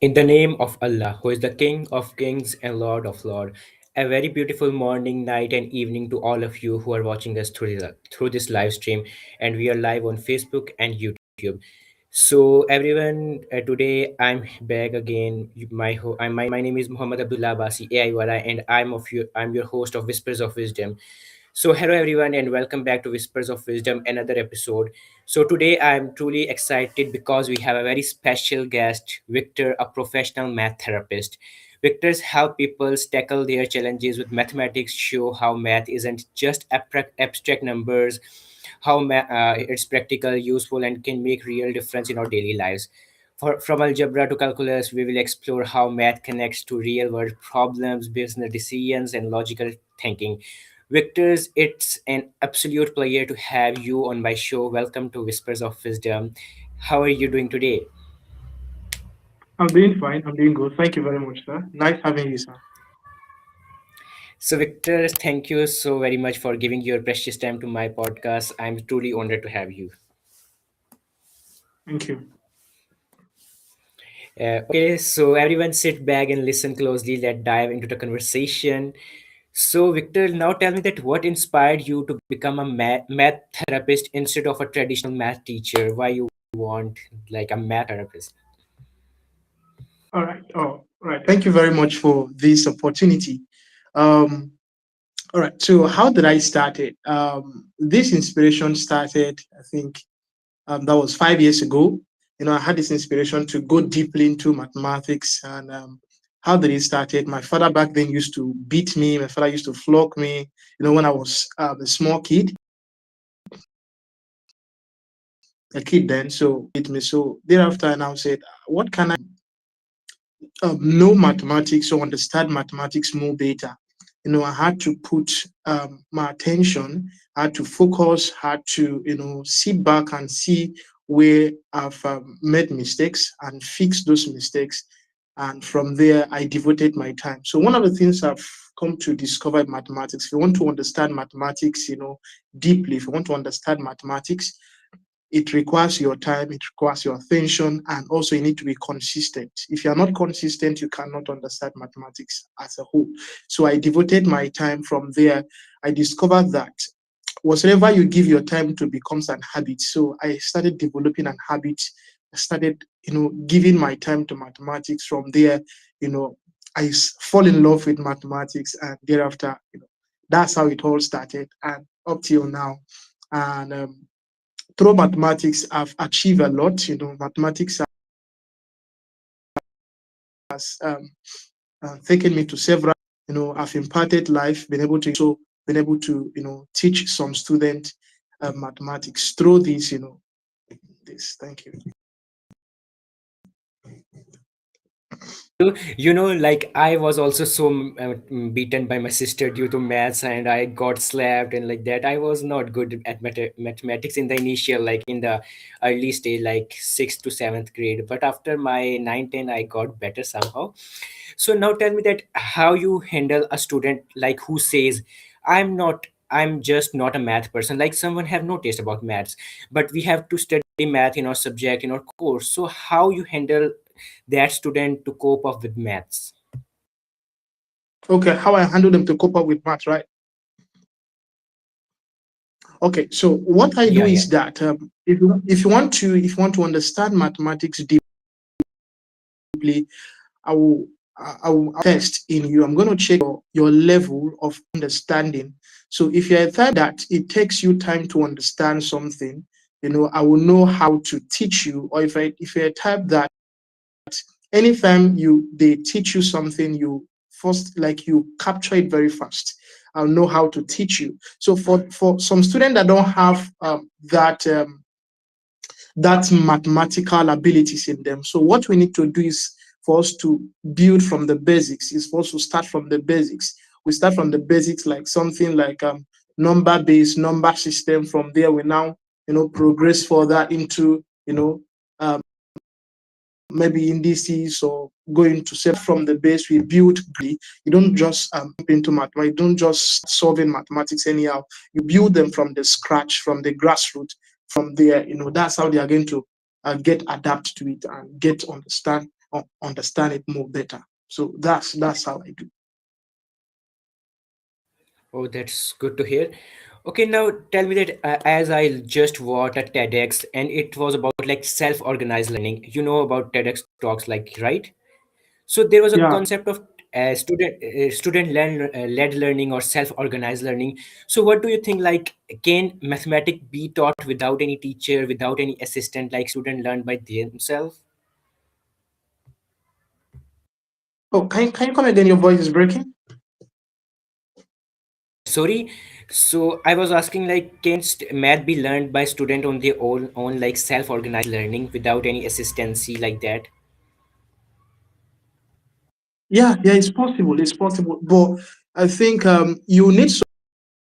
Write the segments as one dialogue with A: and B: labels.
A: In the name of Allah, who is the King of kings and Lord of lords, a very beautiful morning, night, and evening to all of you who are watching us through this live stream. And we are live on Facebook and YouTube. So, everyone, today I'm back again. My name is Muhammad Abdullah Basi AIWala, and I'm your host of Whispers of Wisdom. So, hello everyone, and welcome back to Whispers of Wisdom, another episode. So, today I'm truly excited because we have a very special guest, Victor, a professional math therapist. Victor's help people tackle their challenges with mathematics, show how math isn't just abstract numbers, how it's practical, useful, and can make real difference in our daily lives. From algebra to calculus, we will explore how math connects to real world problems, business decisions, and logical thinking. Victors, it's an absolute pleasure to have you on my show. Welcome to Whispers of Wisdom. How are you doing today?
B: I'm doing fine. I'm doing good. Thank you very much, sir. Nice having you, sir.
A: So, Victor, thank you so very much for giving your precious time to my podcast. I'm truly honored to have you.
B: Thank you.
A: Okay, so everyone sit back and listen closely. Let's dive into the conversation. So, Victor, now tell me that what inspired you to become a math therapist instead of a traditional math teacher? Why you want like a math therapist?
B: All right. Oh, all right. Thank you very much for this opportunity. Um, all right. So, how did I start it? This inspiration started, I think, that was 5 years ago. I had this inspiration to go deeply into mathematics. And how did it started? My father back then used to beat me. My father used to flog me. When I was a small kid, a kid then. So beat me. So thereafter, I now said, what can I know mathematics or understand mathematics more better? I had to put my attention, I had to focus, had to, sit back and see where I've made mistakes and fix those mistakes. And from there, I devoted my time. So one of the things I've come to discover in mathematics, if you want to understand mathematics, deeply, if you want to understand mathematics, it requires your time, it requires your attention, and also you need to be consistent. If you are not consistent, you cannot understand mathematics as a whole. So I devoted my time. From there. I discovered that whatever you give your time to becomes an habit. So I started developing an habit. I started, giving my time to mathematics. From there, you know, fall in love with mathematics, and thereafter, that's how it all started, and up till now. And through mathematics, I've achieved a lot. Mathematics has taken me to several. I've imparted life, been able to, teach some students mathematics through this. This. Thank you.
A: Like I was also so beaten by my sister due to maths, and I got slapped and like that. I was not good at mathematics in the initial, like in the early stage, like sixth to seventh grade. But after my 9, 10, I got better somehow. So now tell me that how you handle a student like who says, I'm just not a math person. Like someone have no taste about maths, but we have to study math in our subject, in our course. So how you handle that student to cope up with maths?
B: Okay, how I handle them to cope up with math, right? Okay, so what I do
A: Yeah, yeah.
B: is that if you want to understand mathematics deeply, I will I will test in you. I'm going to check your level of understanding. So if you're a type that it takes you time to understand something, I will know how to teach you. Or if you're a type that anytime they teach you something, you first like you capture it very fast. I'll know how to teach you. So for some students that don't have that mathematical abilities in them. So what we need to do is for us to build from the basics, is for us to start from the basics. We start from the basics, like something like number-based number system. From there, we now progress further into um, maybe indices, or going to set from the base. We build. You don't just into mathematics. You don't just solving mathematics anyhow. You build them from the scratch, from the grassroots. From there, that's how they are going to get adapt to it and get understand understand it more better. So that's how I do.
A: Oh, that's good to hear. Okay, now tell me that as I just watched a TEDx and it was about like self-organized learning. You know about TEDx talks, like, right? So there was a
B: Yeah.
A: concept of student led learning or self-organized learning. So what do you think? Like, can mathematics be taught without any teacher, without any assistant? Like student learn by themselves?
B: Oh, can you come again? Your voice is breaking.
A: Sorry. So I was asking, like, can math be learned by student on their own like self-organized learning without any assistancy like that?
B: Yeah, yeah, it's possible. It's possible, but I think you need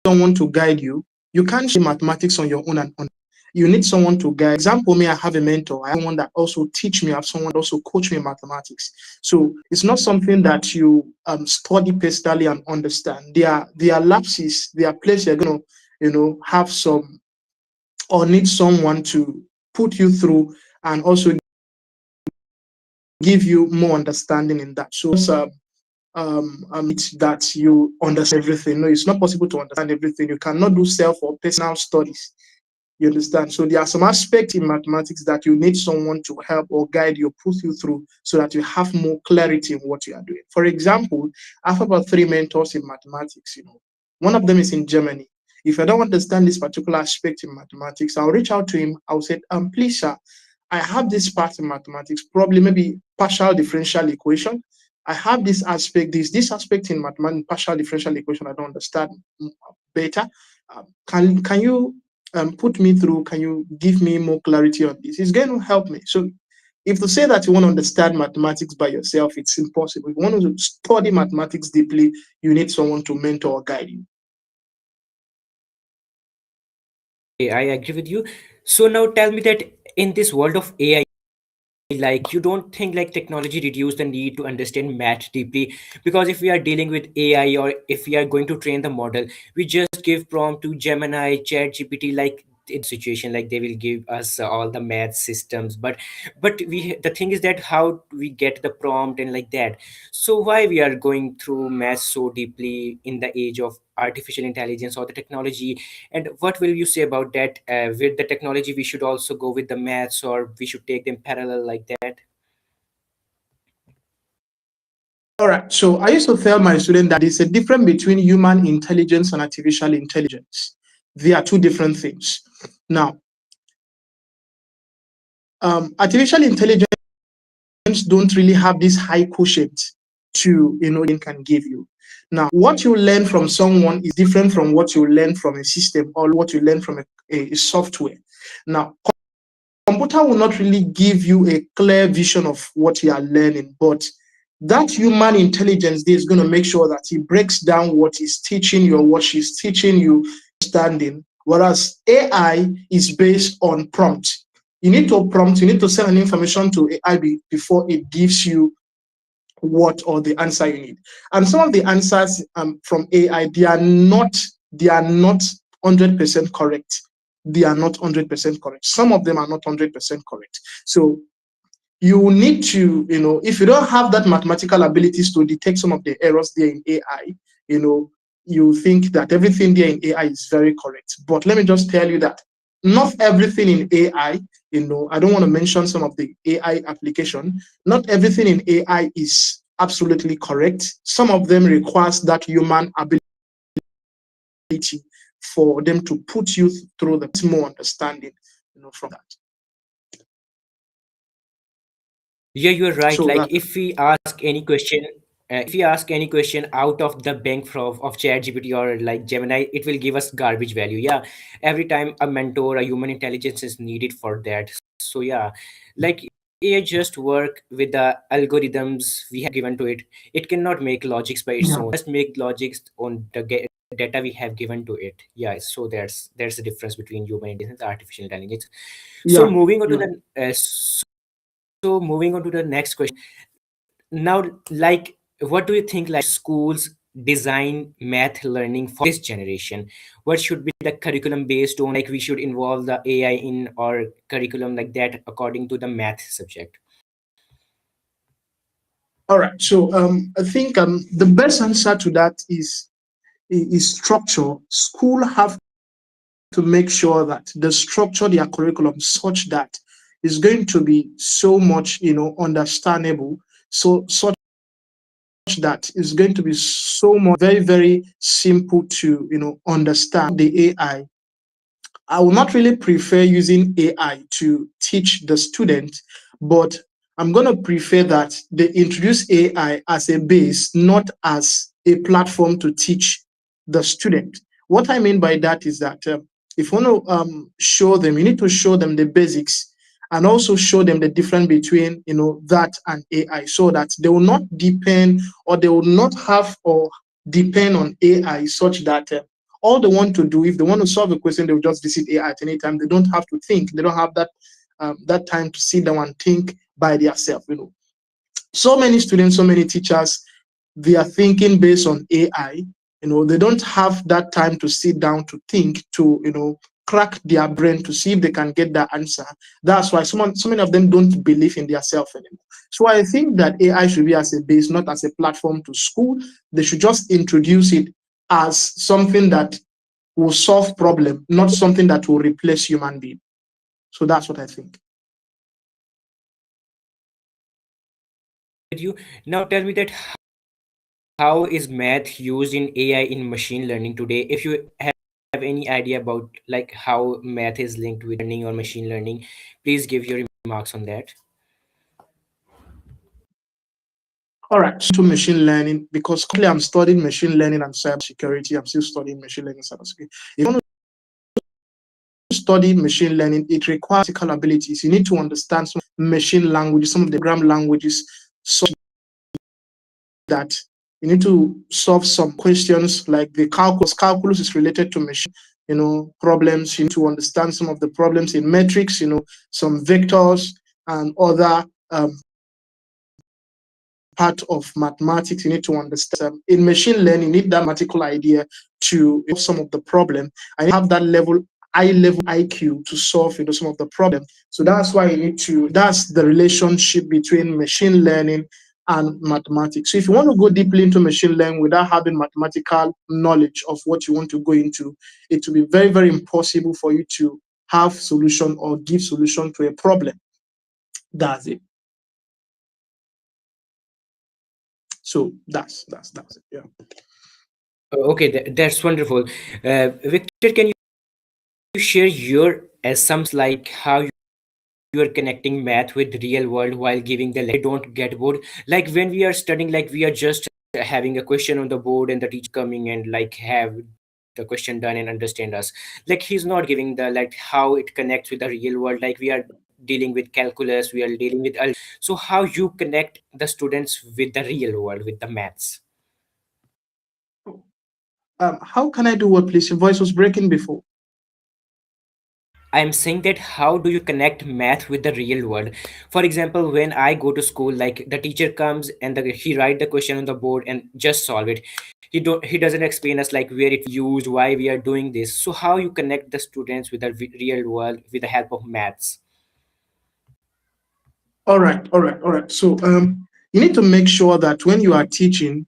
B: someone to guide you. You can't study mathematics on your own and on. You need someone to guide. Example, me, I have a mentor. I have someone that also teach me. I have someone that also coach me in mathematics. So it's not something that you study personally and understand. There are lapses. There are places you're gonna, have some or need someone to put you through and also give you more understanding in that. So it's that you understand everything. No, it's not possible to understand everything. You cannot do self or personal studies. You understand? So there are some aspects in mathematics that you need someone to help or guide you, put you through so that you have more clarity in what you are doing. For example, I have about three mentors in mathematics. One of them is in Germany. If I don't understand this particular aspect in mathematics, I'll reach out to him. I'll say, please, sir, I have this part in mathematics, probably maybe partial differential equation. I have this aspect, this aspect in mathematics, partial differential equation. I don't understand better. Can you put me through? Can you give me more clarity on this? It's going to help me. So, if to say that you want to understand mathematics by yourself, it's impossible. If you want to study mathematics deeply, you need someone to mentor or guide you.
A: I agree with you. So now tell me that in this world of AI, like, you don't think like technology reduce the need to understand math deeply? Because if we are dealing with AI or if we are going to train the model, we just give prompt to Gemini, Chat GPT, like in situation like they will give us all the math systems, but the thing is that how we get the prompt and like that. So why we are going through math so deeply in the age of artificial intelligence or the technology? And what will you say about that? With the technology, we should also go with the maths, or we should take them parallel like that?
B: All right. So I used to tell my students that there's a difference between human intelligence and artificial intelligence. They are two different things. Now, artificial intelligence don't really have this high quotient to can give you. Now, what you learn from someone is different from what you learn from a system or what you learn from a software. Now, computer will not really give you a clear vision of what you are learning, but that human intelligence is going to make sure that he breaks down what he's teaching you or what she's teaching you, understanding. Whereas AI is based on prompt. You need to prompt, you need to send an information to AI before it gives you what or the answer you need. And some of the answers from AI, they are not 100% correct. They are not 100% correct. Some of them are not 100% correct. So you need to, if you don't have that mathematical abilities to detect some of the errors there in AI, you think that everything there in AI is very correct. But let me just tell you that not everything in AI, I don't want to mention some of the AI application. Not everything in AI is absolutely correct. Some of them requires that human ability for them to put you through the more understanding, from that.
A: Yeah, you're right.
B: So
A: Like
B: that.
A: if we ask any question out of the bank of ChatGPT or like Gemini, it will give us garbage value. Yeah, every time a mentor, a human intelligence is needed for that. So yeah, like AI just work with the algorithms we have given to it. It cannot make logics by its
B: Yeah.
A: own. Just make logics on the data we have given to it. Yeah, so there's a difference between human intelligence and artificial intelligence. So
B: Yeah.
A: moving on to
B: Yeah.
A: the moving on to the next question now, like, what do you think, like, schools design math learning for this generation? What should be the curriculum based on? Like, we should involve the AI in our curriculum like that according to the math subject.
B: All right. So I think the best answer to that is structure. School have to make sure that they structure their curriculum such that it's going to be so much, understandable. So such that it's going to be so much very, very simple to, understand the AI. I will not really prefer using AI to teach the student, but I'm going to prefer that they introduce AI as a base, not as a platform to teach the student. What I mean by that is that if you want to show them, you need to show them the basics and also show them the difference between that and AI, so that they will not depend or they will not have or depend on AI such that all they want to do, if they want to solve a question, they will just visit AI at any time. They don't have to think. They don't have that time to sit down and think by themselves. So many students, so many teachers, they are thinking based on AI. They don't have that time to sit down to think, to crack their brain to see if they can get that answer. That's why so many of them don't believe in themselves anymore. So I think that AI should be as a base, not as a platform to school. They should just introduce it as something that will solve problem, not something that will replace human being. So that's what I think.
A: With you now, tell me that how is math used in AI in machine learning today? If you have any idea about like how math is linked with learning or machine learning, please give your remarks on that.
B: All right, to machine learning, because currently I'm studying machine learning and cybersecurity. I'm still studying machine learning and cybersecurity. If you want to study machine learning, it requires practical abilities. You need to understand some machine languages, some of the program languages, so that you need to solve some questions like the calculus. Calculus is related to machine, problems. You need to understand some of the problems in metrics, some vectors and other part of mathematics. You need to understand in machine learning, you need that mathematical idea to solve some of the problem. I have that level, high level IQ to solve some of the problem. So that's why you need to. That's the relationship between machine learning and mathematics. So if you want to go deeply into machine learning without having mathematical knowledge of what you want to go into, it will be very, very impossible for you to have solution or give solution to a problem. That's it. So that's it. Yeah.
A: Okay, that's wonderful. Victor, can you share your assumptions like how you are connecting math with real world while giving the don't get bored? Like when we are studying, like we are just having a question on the board and the teacher coming and like have the question done and understand us. Like he's not giving the like how it connects with the real world. Like we are dealing with calculus, we are dealing with so how you connect the students with the real world with the maths?
B: How can I do what, please? Your voice was breaking before.
A: I'm saying that how do you connect math with the real world? For example, when I go to school, like the teacher comes and he write the question on the board and just solve it. He doesn't explain us like where it used, why we are doing this. So how you connect the students with the real world with the help of maths?
B: All right. So you need to make sure that when you are teaching,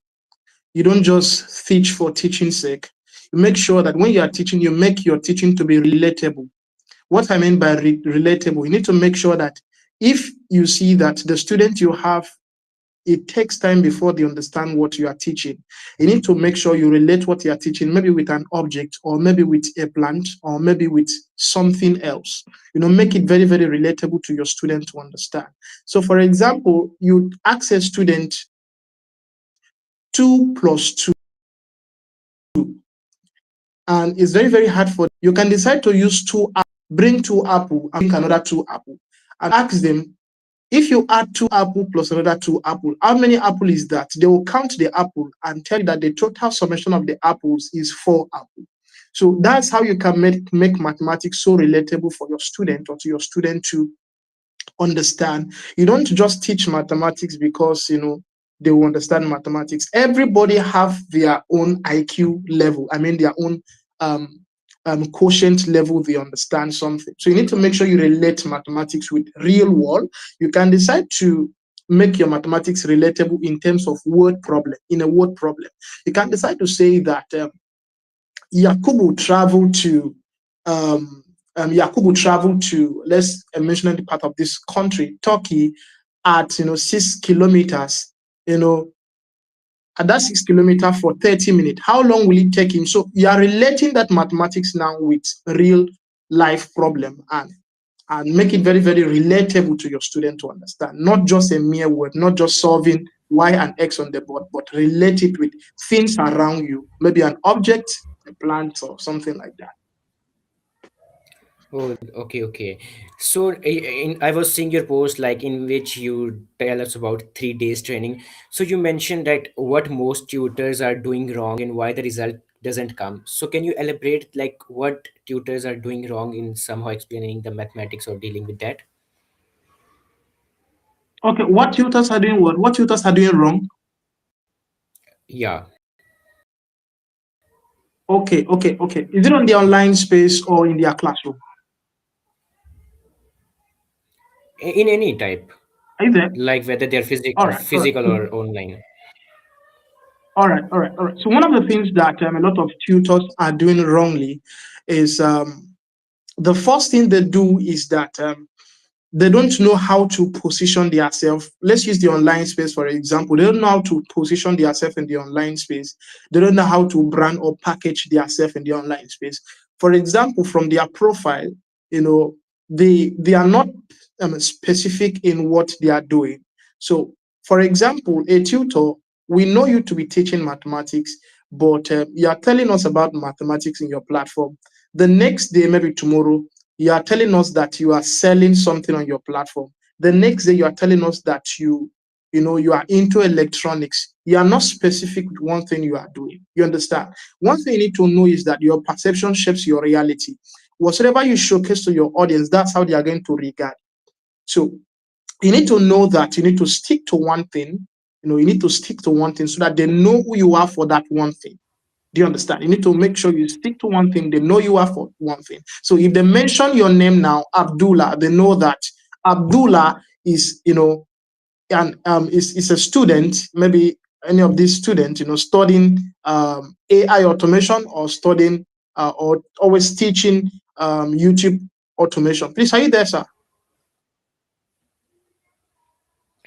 B: you don't just teach for teaching sake. You make sure that when you are teaching, you make your teaching to be relatable. What I mean by relatable, you need to make sure that if you see that the student you have, it takes time before they understand what you are teaching. You need to make sure you relate what you are teaching, maybe with an object, or maybe with a plant, or maybe with something else. Make it very, very relatable to your student to understand. So, for example, you ask a student 2 plus 2, and it's very, very hard for you can decide to use bring 2 apple and bring another 2 apple, and ask them, if you add 2 apple plus another 2 apple, how many apple is that? They will count the apple and tell you that the total summation of the apples is 4 apple. So that's how you can make mathematics so relatable for your student or to your student to understand. You don't just teach mathematics because they will understand mathematics. Everybody have their own IQ level. I mean their own um, quotient level. They understand something. So you need to make sure you relate mathematics with real world. You can decide to make your mathematics relatable in terms of word problem, in a word problem. You can decide to say that Yakubu traveled to Yakubu traveled to, let's mention the part of this country, Turkey, at 6 kilometers, you know, at that 6 kilometer for 30 minutes. How long will it take him? So you are relating that mathematics now with real life problem, and make it very, very relatable to your student to understand. Not just a mere word, not just solving y and x on the board, but relate it with things around you, maybe an object, a plant, or something like that.
A: Oh, okay, okay. So, I was seeing your post like in which you tell us about 3 days training. So you mentioned that what most tutors are doing wrong and why the result doesn't come. So can you elaborate like what tutors are doing wrong in somehow explaining the mathematics or dealing with that?
B: Okay, what tutors are doing what? What tutors are doing wrong?
A: Yeah,
B: Okay, okay, okay. Is it on the online space or in their classroom?
A: in any type,
B: Are you there?
A: like whether they're
B: All right, all right.
A: physical or online.
B: All right, all right, all right. So one of the things that a lot of tutors are doing wrongly is the first thing they do is that they don't know how to position themselves. Let's use the online space for example. They don't know how to position themselves in the online space. They don't know how to brand or package themselves in the online space. For example, from their profile, you know, they are not specific in what they are doing. So, for example, a tutor, we know you to be teaching mathematics, but you are telling us about mathematics in your platform. The next day, maybe tomorrow, you are telling us that you are selling something on your platform. The next day you are telling us that you are into electronics. You are not specific with one thing you are doing. You understand? One thing you need to know is that your perception shapes your reality. Whatever you showcase to your audience, that's how they are going to regard. So you need to know that you need to stick to one thing. You need to stick to one thing so that they know who you are for that one thing. Do you understand? You need to make sure you stick to one thing. They know you are for one thing. So if they mention your name now, Abdullah, they know that Abdullah is, is a student, maybe any of these students, studying AI automation or studying or always teaching YouTube automation. Please, are you there, sir?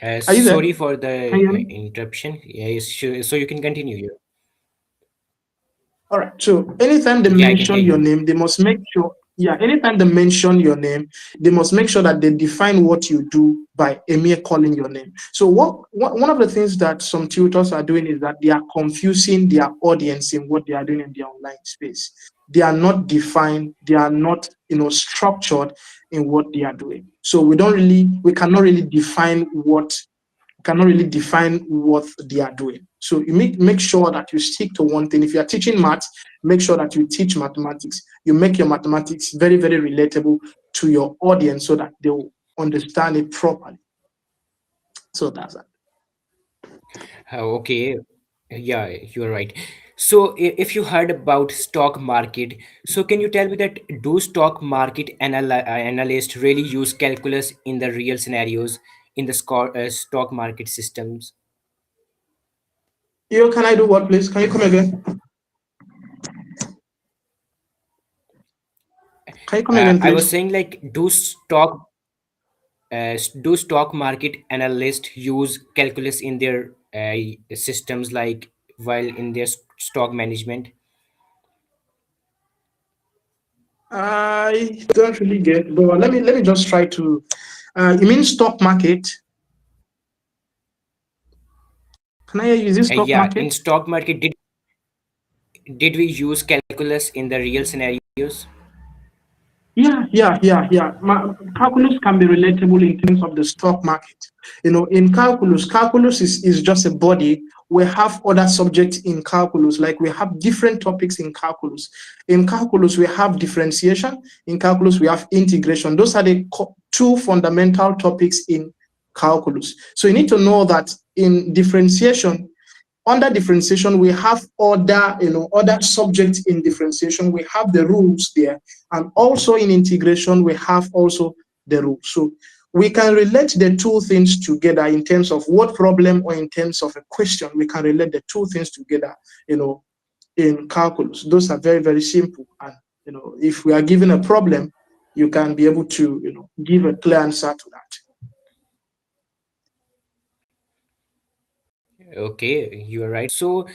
B: Are you there?
A: Sorry for
B: Can
A: the
B: you hear me?
A: interruption. Yes, sure. So you can continue here.
B: All right. So anytime they
A: Yeah, I can hear
B: mention your
A: you.
B: name, they must make sure. Yeah. Anytime they mention your name, they must make sure that they define what you do by a mere calling your name. So one of the things that some tutors are doing is that they are confusing their audience in what they are doing in the online space. They are not defined. They are not structured in what they are doing. So we cannot really define what they are doing. So you make sure that you stick to one thing. If you are teaching math, make sure that you teach mathematics. You make your mathematics very, very relatable to your audience so that they will understand it properly. So that's it.
A: Okay, yeah, you are right. So if you heard about stock market, so can you tell me that do stock market analysts really use calculus in the real scenarios in the stock market systems?
B: Can I do what, please? Can you come again? Can you come again,
A: I was
B: please?
A: saying like do stock market analysts use calculus in their systems like while in their stock management?
B: I don't really get, but let me just try to. You mean stock market? Can I hear you? Is it stock
A: Yeah, in
B: market?
A: stock market, did we use calculus in the real scenarios?
B: Yeah, yeah, yeah, yeah. Calculus can be relatable in terms of the stock market. In calculus is just a body. We have other subjects in calculus, like we have different topics in calculus. In calculus, we have differentiation. In calculus, we have integration. Those are the two fundamental topics in calculus. So you need to know that in differentiation, under differentiation, we have other subjects in differentiation. We have the rules there, and also in integration, we have also the rules. So we can relate the two things together in terms of what problem or in terms of a question. We can relate the two things together, you know, in calculus. Those are very, very simple. And, you know, if we are given a problem, you can be able to, you know, give a clear answer to that.
A: Okay, you are right. So,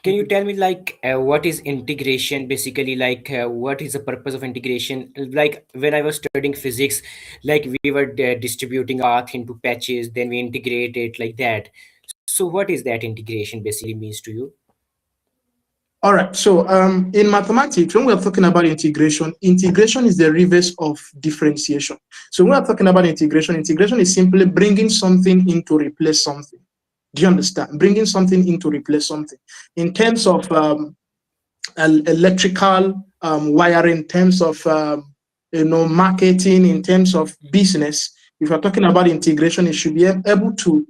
A: can you tell me like what is integration basically? Like, what is the purpose of integration? Like when I was studying physics, like we were distributing path into patches, then we integrate it like that. So, what is that integration basically means to you?
B: All right. So in mathematics, when we're talking about integration, integration is the reverse of differentiation. So when we're talking about integration, integration is simply bringing something in to replace something. Do you understand? Bringing something in to replace something. In terms of electrical wiring, in terms of marketing, in terms of business. If you're talking about integration, it should be able to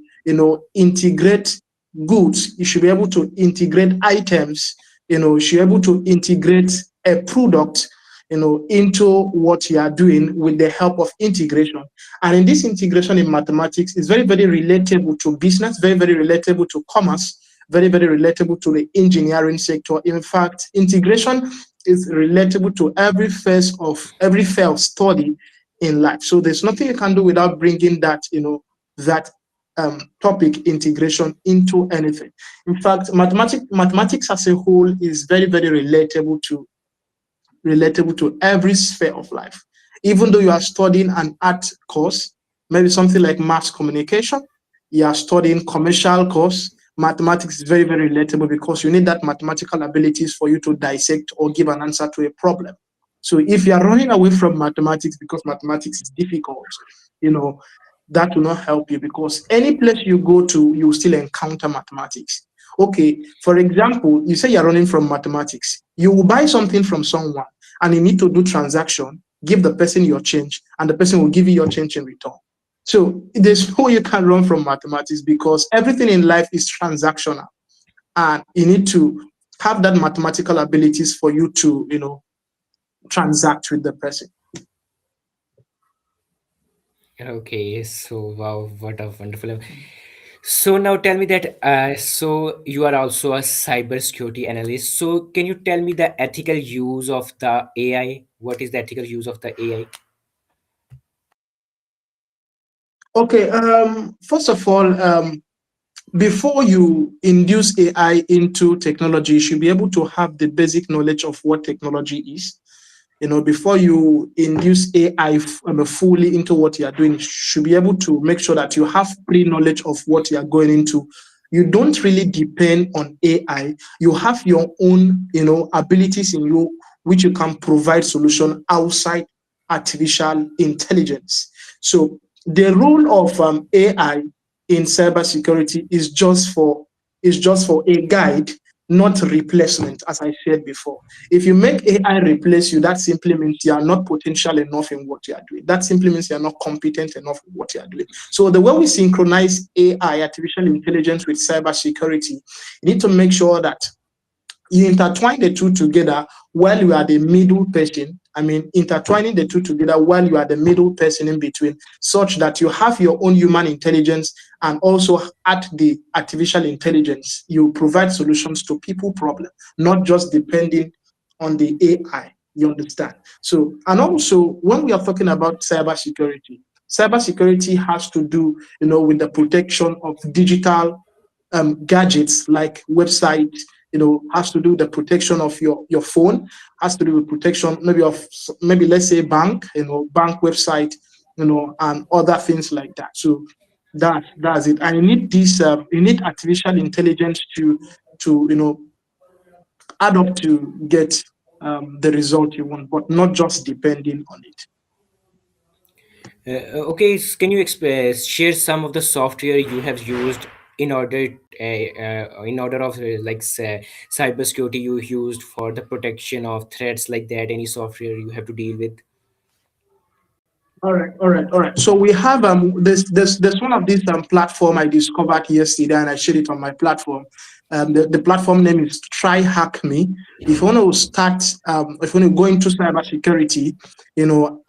B: integrate goods. You should be able to integrate items. You should be able to integrate a product into what you are doing with the help of integration. And in this integration in mathematics, is very, very relatable to business, very, very relatable to commerce, very, very relatable to the engineering sector. In fact, integration is relatable to every field of study in life. So there's nothing you can do without bringing that topic integration into anything. In fact, mathematics as a whole is very, very relatable to every sphere of life. Even though you are studying an art course, maybe something like mass communication, you are studying commercial course, mathematics is very, very relatable because you need that mathematical abilities for you to dissect or give an answer to a problem. So if you are running away from mathematics because mathematics is difficult, you know, that will not help you because any place you go to, you will still encounter mathematics. Okay, for example, you say you're running from mathematics. You will buy something from someone and you need to do transaction, give the person your change, and the person will give you your change in return. So there's no way you can run from mathematics because everything in life is transactional, and you need to have that mathematical abilities for you to, transact with the person.
A: Okay, so wow, what a wonderful. So now tell me that so you are also a cybersecurity analyst. So can you tell me the ethical use of the AI? What is the ethical use of the AI?
B: Okay, first of all, before you induce AI into technology, you should be able to have the basic knowledge of what technology is. Before you induce AI fully into what you are doing, you should be able to make sure that you have pre-knowledge of what you are going into. You don't really depend on AI. You have your own, abilities in you, which you can provide solution outside artificial intelligence. So the role of AI in cybersecurity is just for a guide, not replacement, as I said before. If you make AI replace you, that simply means you are not potential enough in what you are doing. That simply means you are not competent enough in what you are doing. So the way we synchronize AI, artificial intelligence, with cybersecurity, you need to make sure that you intertwine the two together while you are the middle person. I mean, intertwining the two together while you are the middle person in between, such that you have your own human intelligence and also at the artificial intelligence, you provide solutions to people problem, not just depending on the AI. You understand? So, and also when we are talking about cybersecurity has to do, with the protection of digital gadgets like website, has to do with the protection of your phone, has to do with protection maybe of, maybe let's say bank, bank website, and other things like that. So that's it. And you need artificial intelligence to add up to get the result you want, but not just depending on it.
A: Okay, can you share some of the software you have used in order in order of like cybersecurity you used for the protection of threats like that? Any software you have to deal with?
B: All right, all right, all right. So we have this one of these platform I discovered yesterday, and I shared it on my platform. The platform name is Try Hack Me. If you want to start, if you want to go into cybersecurity,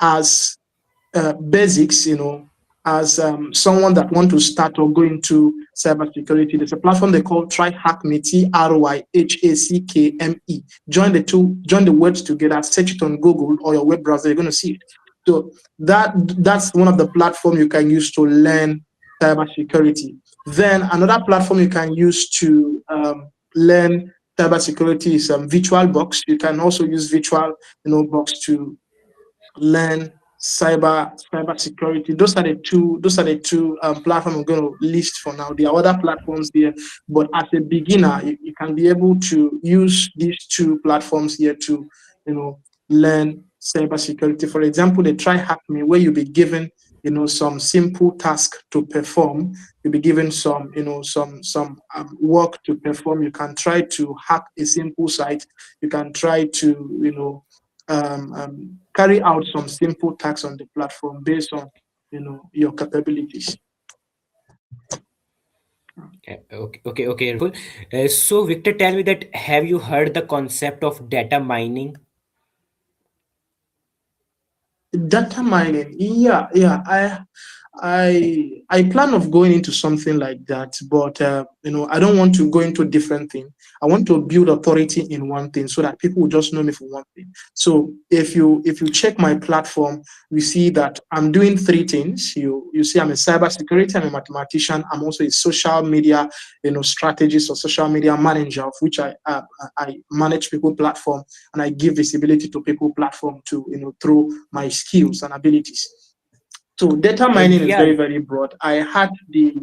B: as basics, as someone that want to start or go into cybersecurity, there's a platform they call TryHackMe, TryHackme. Join the words together, search it on Google or your web browser, you're going to see it. So that's one of the platform you can use to learn cybersecurity. Then another platform you can use to learn cybersecurity is VirtualBox. You can also use Box to learn cyber security. Those are the two platforms I'm going to list for now. There are other platforms there, but as a beginner, you can be able to use these two platforms here to learn cyber security. For example, they try hack me where you'll be given some simple task to perform. You'll be given some work to perform. You can try to hack a simple site. You can try to carry out some simple tasks on the platform based on your capabilities.
A: Okay. Cool. So Victor, tell me that have you heard the concept of data mining?
B: Data mining, yeah. I plan of going into something like that, but I don't want to go into different thing. I want to build authority in one thing so that people will just know me for one thing. So if you check my platform, you see that I'm doing three things. You see I'm a cybersecurity, I'm a mathematician, I'm also a social media strategist or social media manager, of which I manage people platform and I give visibility to people platform to through my skills and abilities. So data mining is
A: Yeah,
B: very, very broad. I had the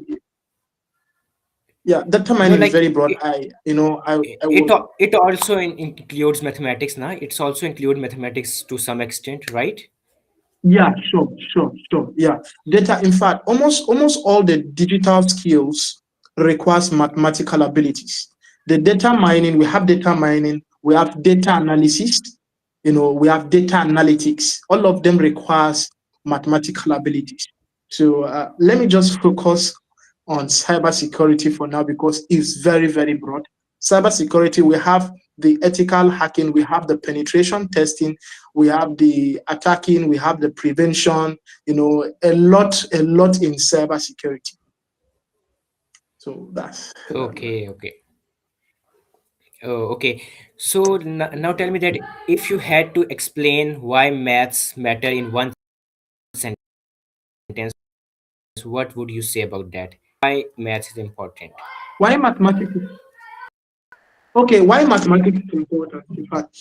B: yeah, data
A: no,
B: mining is
A: like
B: very broad. I
A: it
B: was
A: it also includes mathematics now. It's also include mathematics to some extent, right?
B: Yeah, sure. Yeah, data. In fact, almost all the digital skills requires mathematical abilities. The data mining, we have data analysis, we have data analytics. All of them requires mathematical abilities. So let me just focus on cybersecurity for now because it's very, very broad. Cybersecurity, we have the ethical hacking, we have the penetration testing, we have the attacking, we have the prevention, a lot in cybersecurity. So that's that.
A: Okay. Oh, okay. So now tell me that if you had to explain why maths matter in one sentence, what would you say about that? Why maths is important?
B: Why mathematics? Okay, why mathematics is important? In fact,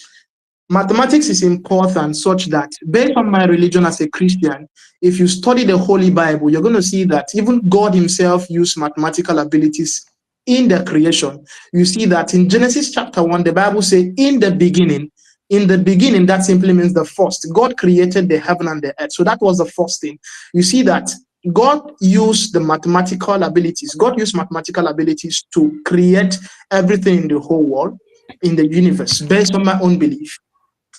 B: mathematics is important such that, based on my religion as a Christian, if you study the Holy Bible, you're going to see that even God Himself used mathematical abilities in the creation. You see that in Genesis chapter 1, the Bible says, in the beginning, that simply means the first. God created the heaven and the earth. So that was the first thing. You see that God used mathematical abilities to create everything in the whole world, in the universe, based on my own belief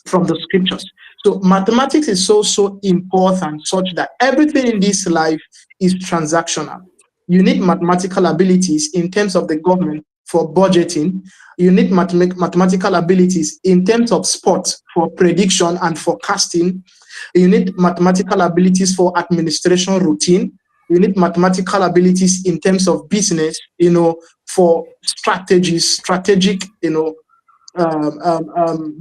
B: from the scriptures. So mathematics is so important such that everything in this life is transactional. You need mathematical abilities in terms of the government for budgeting. You need mathematical abilities in terms of sports for prediction and forecasting. You need mathematical abilities for administration routine. You need mathematical abilities in terms of business, for strategic,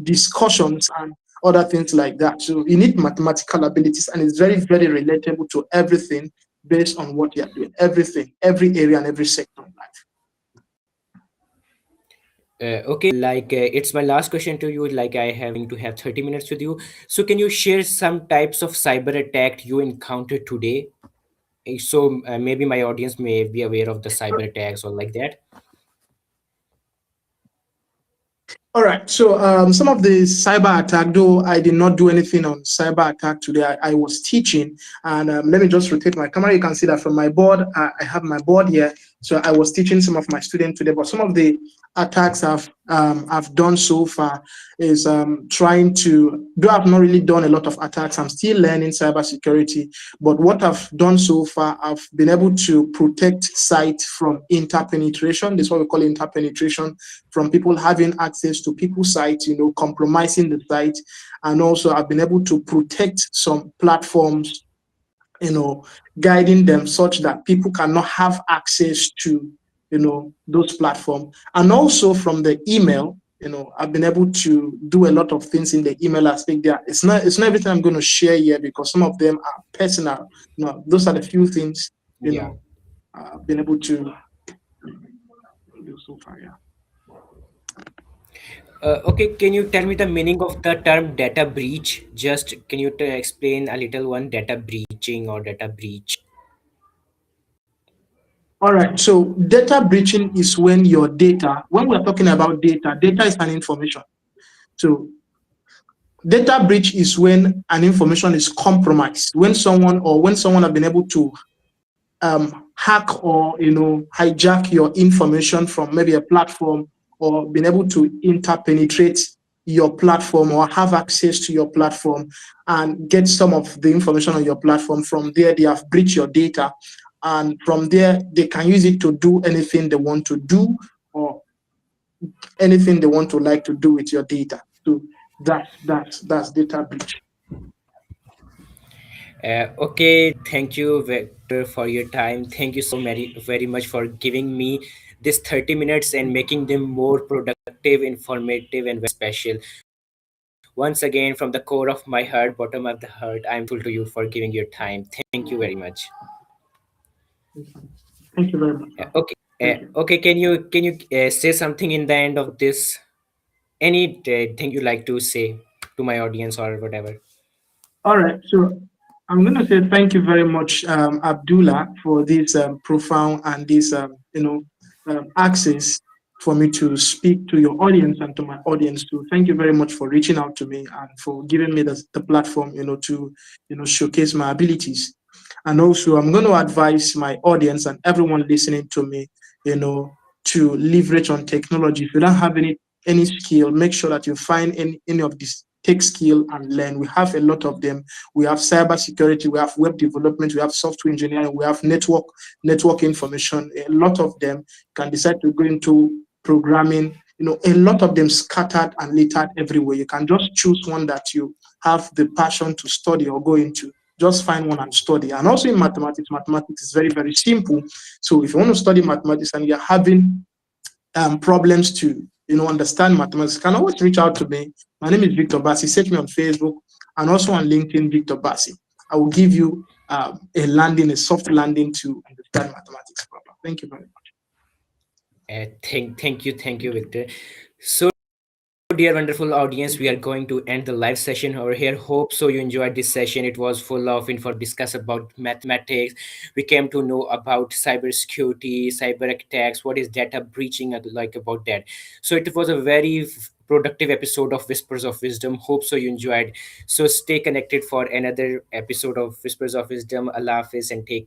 B: discussions and other things like that. So you need mathematical abilities, and it's very, very relatable to everything based on what you're doing. Everything, every area and every sector of life.
A: Okay, like it's my last question to you. Like I have to have 30 minutes with you. So can you share some types of cyber attack you encountered today? So maybe my audience may be aware of the cyber attacks or like that.
B: All right. So some of the cyber attack, though I did not do anything on cyber attack today, I was teaching. And let me just rotate my camera. You can see that from my board. I have my board here. So I was teaching some of my students today. But some of the attacks I've done so far is trying to. Though I've not really done a lot of attacks, I'm still learning cybersecurity. But what I've done so far, I've been able to protect sites from interpenetration. This is what we call interpenetration, from people having access to people's sites, compromising the site. And also I've been able to protect some platforms you know, guiding them such that people cannot have access to, those platforms. And also from the email, I've been able to do a lot of things in the email aspect there. It's not everything I'm going to share here because some of them are personal. Those are the few things, you
A: Yeah.
B: know, I've been able to do so far. Yeah.
A: Okay, can you tell me the meaning of the term data breach? Just can you explain a little one, data breaching or data breach?
B: All right. So data breaching is when we're talking about data is an information. So data breach is when an information is compromised, when someone have been able to hack or hijack your information from maybe a platform, or been able to interpenetrate your platform or have access to your platform and get some of the information on your platform. From there, they have breached your data, and from there they can use it to do anything they want to do, or anything they want to like to do with your data. So that's data breach.
A: Okay, thank you, Victor, for your time. Thank you so very much for giving me this 30 minutes and making them more productive, informative, and very special. Once again, from the core of my heart, bottom of the heart, I'm grateful to you for giving your time. Thank you very much.
B: Thank you very much, sir.
A: Okay,
B: Thank you.
A: okay. Can you say something in the end of this? Any thing you like to say to my audience or whatever?
B: All right. So I'm going to say thank you very much, Abdullah, for this profound and this, access for me to speak to your audience and to my audience too. Thank you very much for reaching out to me and for giving me the platform, to, showcase my abilities. And also, I'm going to advise my audience and everyone listening to me, to leverage on technology. If you don't have any skill, make sure that you find any of these tech skill and learn. We have a lot of them. We have cyber security, we have web development, we have software engineering, we have network information. A lot of them can decide to go into programming. A lot of them scattered and littered everywhere. You can just choose one that you have the passion to study or go into. Just find one and study. And also in mathematics is very, very simple. So if you want to study mathematics and you're having problems to understand mathematics, you can always reach out to me. My name is Victor Bassi. Search me on Facebook and also on LinkedIn, Victor Bassi. I will give you a soft landing to understand mathematics proper. Thank you very much.
A: Thank you, Victor. So, dear wonderful audience, we are going to end the live session over here. Hope so you enjoyed this session. It was full of info discuss about mathematics. We came to know about cybersecurity, cyber attacks, what is data breaching, like about that. So it was a very productive episode of Whispers of Wisdom. Hope so you enjoyed. So stay connected for another episode of Whispers of Wisdom. Allah Hafiz and take